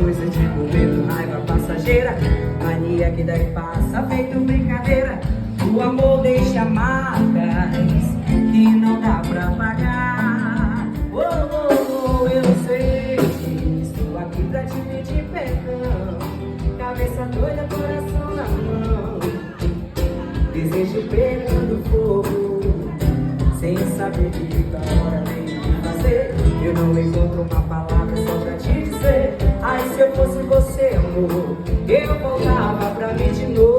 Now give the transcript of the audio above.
coisa de momento, raiva passageira, mania que daí passa feito brincadeira. O amor deixa marcas que não dá pra pagar. Eu sei que estou aqui pra te pedir perdão. Cabeça doida, coração na mão, desejo pegando fogo, sem saber de da hora nem o que fazer. Eu não encontro uma palavra só pra te dizer. Ai, se eu fosse você, amor, eu voltava pra mim de novo.